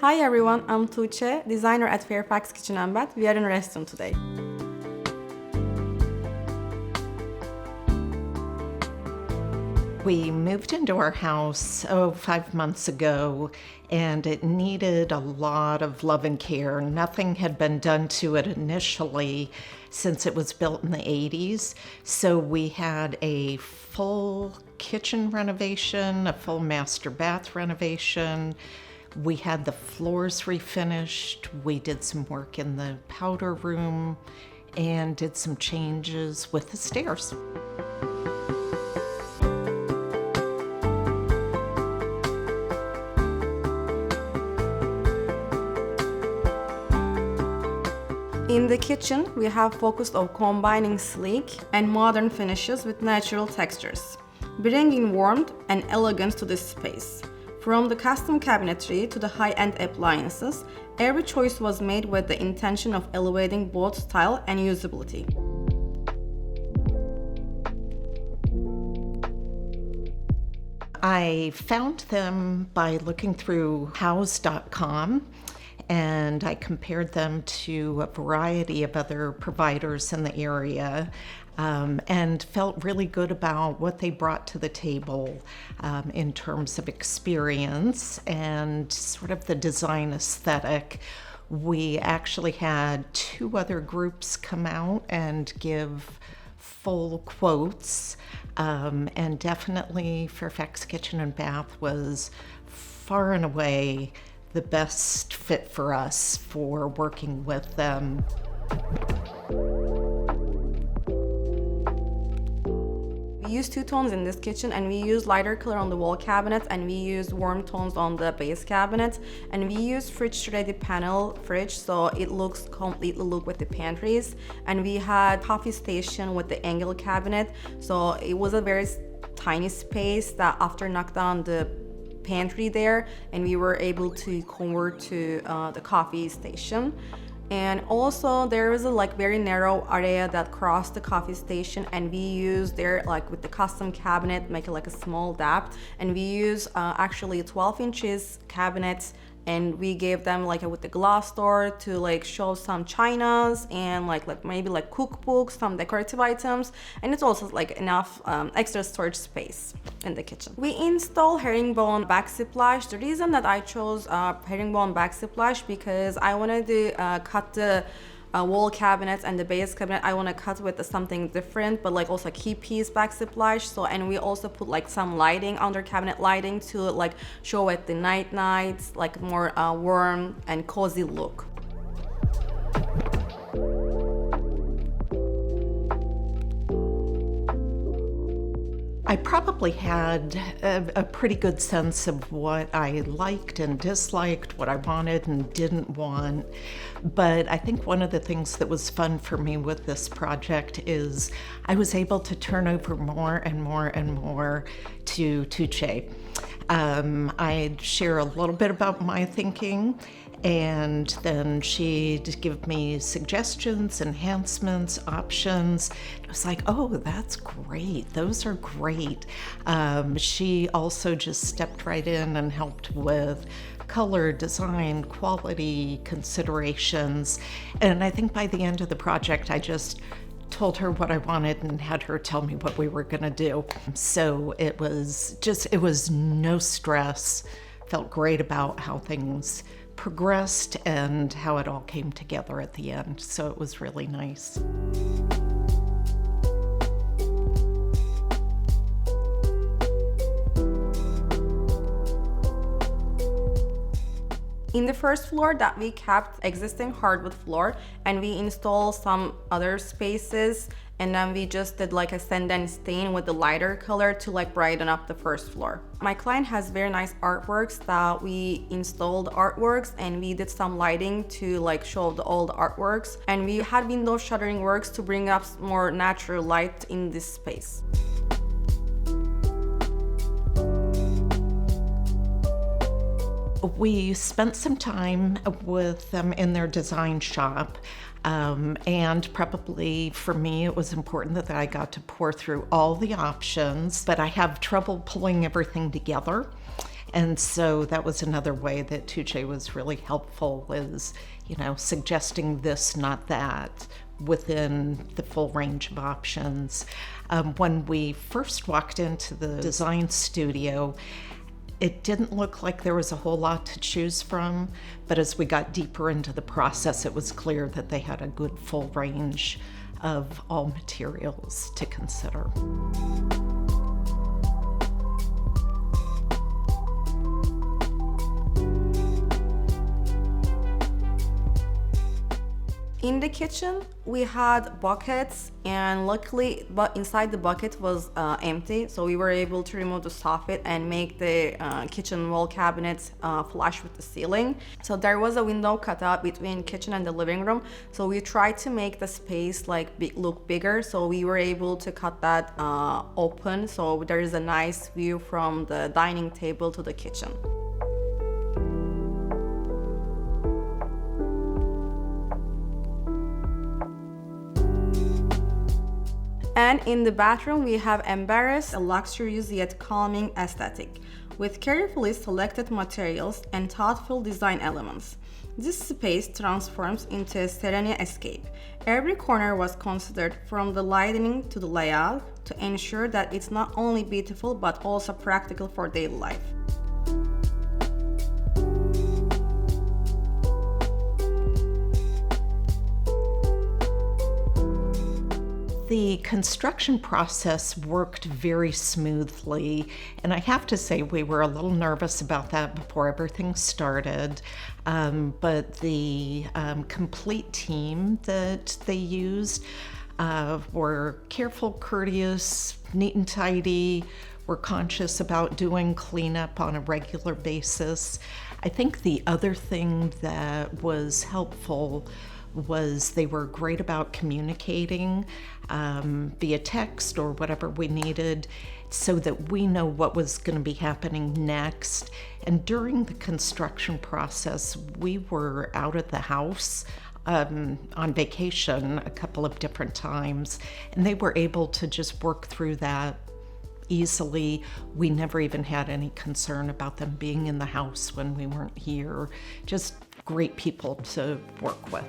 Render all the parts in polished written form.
Hi everyone, I'm Tuğçe, designer at Fairfax Kitchen Bath. We are in a restaurant today. We moved into our house, 5 months ago, and it needed a lot of love and care. Nothing had been done to it initially since it was built in the 80s. So we had a full kitchen renovation, a full master bath renovation. We had the floors refinished. We did some work in the powder room and did some changes with the stairs. In the kitchen, we have focused on combining sleek and modern finishes with natural textures, bringing warmth and elegance to this space. From the custom cabinetry to the high-end appliances, every choice was made with the intention of elevating both style and usability. I found them by looking through house.com, and I compared them to a variety of other providers in the area, and felt really good about what they brought to the table in terms of experience and sort of the design aesthetic. We actually had 2 other groups come out and give full quotes, and definitely Fairfax Kitchen Bath was far and away the best fit for us for working with them. We use 2 tones in this kitchen, and we use lighter color on the wall cabinets, and we use warm tones on the base cabinet, and we use fridge ready panel fridge, so it looks completely look with the pantries. And we had coffee station with the angle cabinet, so it was a very tiny space that after knocked down the pantry there, and we were able to convert to the coffee station. And also there was a very narrow area that crossed the coffee station, and we used there with the custom cabinet make it a small depth, and we use actually 12 inches cabinets, and we gave them with the glass door to show some chinas and maybe cookbooks, some decorative items, and it's also enough extra storage space in the kitchen. We install herringbone backsplash. The reason that I chose herringbone backsplash because I wanted to cut the wall cabinets and the base cabinet. I want to cut with something different, but also a key piece backsplash. So, and we also put some lighting under cabinet lighting to show at the nights more warm and cozy look. I probably had a pretty good sense of what I liked and disliked, what I wanted and didn't want. But I think one of the things that was fun for me with this project is I was able to turn over more and more and more to Tuğçe. I'd share a little bit about my thinking, and then she'd give me suggestions, enhancements, options. It was oh, that's great. Those are great. She also just stepped right in and helped with color, design, quality considerations. And I think by the end of the project, I just told her what I wanted and had her tell me what we were going to do. So it was no stress. Felt great about how things progressed and how it all came together at the end. So it was really nice. In the first floor that we kept existing hardwood floor, and we installed some other spaces, and then we just did a sand and stain with the lighter color to brighten up the first floor. My client has very nice artworks that we installed artworks, and we did some lighting to show the old artworks, and we had window shuttering works to bring up more natural light in this space. We spent some time with them in their design shop, and probably for me it was important that I got to pour through all the options, but I have trouble pulling everything together. And so that was another way that Tuje was really helpful, is, suggesting this, not that, within the full range of options. When we first walked into the design studio, it didn't look like there was a whole lot to choose from, but as we got deeper into the process, it was clear that they had a good full range of all materials to consider. In the kitchen, we had buckets, and luckily, but inside the bucket was empty, so we were able to remove the soffit and make the kitchen wall cabinets flush with the ceiling. So there was a window cut out between kitchen and the living room, so we tried to make the space look bigger. So we were able to cut that open, so there is a nice view from the dining table to the kitchen. And in the bathroom, we have embarrassed a luxurious yet calming aesthetic, with carefully selected materials and thoughtful design elements. This space transforms into a serene escape. Every corner was considered, from the lighting to the layout, to ensure that it's not only beautiful but also practical for daily life. The construction process worked very smoothly, and I have to say we were a little nervous about that before everything started, but the complete team that they used were careful, courteous, neat and tidy, were conscious about doing cleanup on a regular basis. I think the other thing that was helpful was they were great about communicating via text or whatever we needed, so that we know what was going to be happening next. And during the construction process, we were out of the house on vacation a couple of different times, and they were able to just work through that easily. We never even had any concern about them being in the house when we weren't here. Just great people to work with.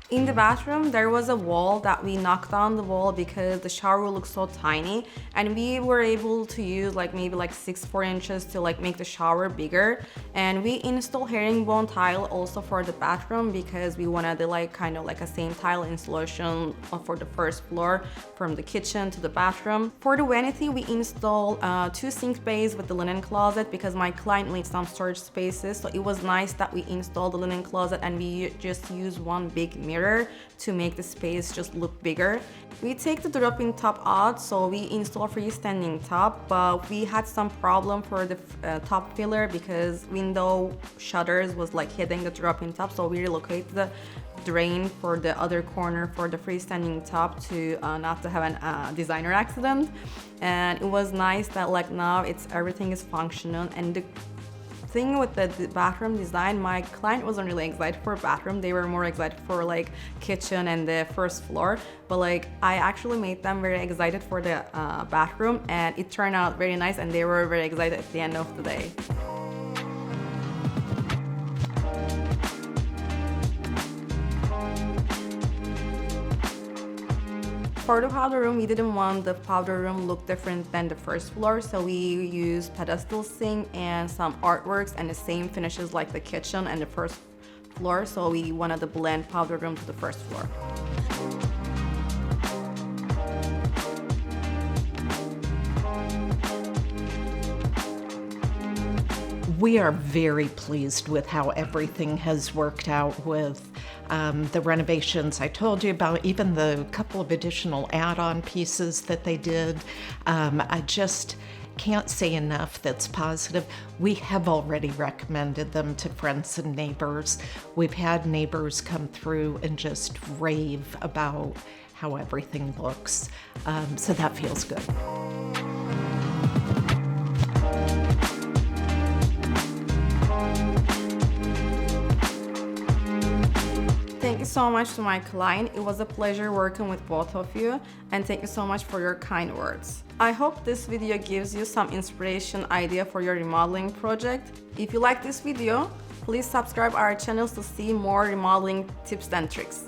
In the bathroom, there was a wall that we knocked down the wall because the shower looked so tiny, and we were able to use maybe 6-4 inches to make the shower bigger. And we installed herringbone tile also for the bathroom because we wanted a same tile installation for the first floor from the kitchen to the bathroom. For the vanity, we installed 2 sink bays with the linen closet because my client needs some storage spaces, so it was nice that we installed the linen closet and we just used one big mirror to make the space just look bigger. We take the drop-in top out, so we install freestanding top, but we had some problem for the top filler because window shutters was hitting the drop-in top, so we relocated the drain for the other corner for the freestanding top to not to have a designer accident. And it was nice that now everything is functional. And the thing with the bathroom design, my client wasn't really excited for bathroom. They were more excited for kitchen and the first floor, but I actually made them very excited for the bathroom, and it turned out very nice, and they were very excited at the end of the day. For the powder room, we didn't want the powder room look different than the first floor, so we used pedestal sink and some artworks and the same finishes like the kitchen and the first floor, so we wanted to blend powder room to the first floor. We are very pleased with how everything has worked out with the renovations I told you about, even the couple of additional add-on pieces that they did. I just can't say enough that's positive. We have already recommended them to friends and neighbors. We've had neighbors come through and just rave about how everything looks. So that feels good. Thank you so much to my client. It was a pleasure working with both of you, and thank you so much for your kind words. I hope this video gives you some inspiration idea for your remodeling project. If you like this video, please subscribe our channels to see more remodeling tips and tricks.